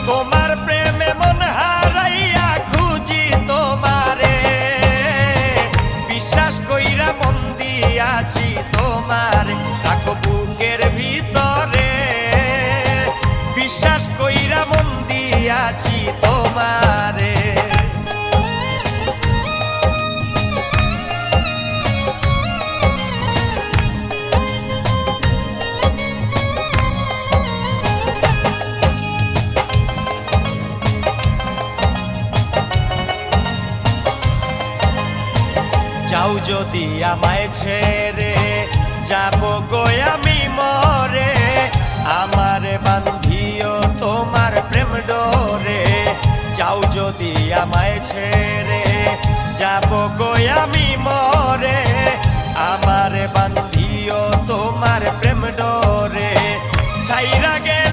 তোমার প্রেমে মন হারাইয়া খুঁজি তোমারে, বিশ্বাস কইরা মন দিয়াছি তোমারে, রাখো বুকের ভিতরে, বিশ্বাস কইরা মন দিয়াছি তোমারে। যাও যদি আমায় ছেড়ে, যাব গো আমি মরে, আমারে বান্ধিও তোমার প্রেম ডোরে। যাও যদি আমায় ছেড়ে, যাব গো আমি মরে, আমারে বান্ধিও তোমার প্রেম ডোরে।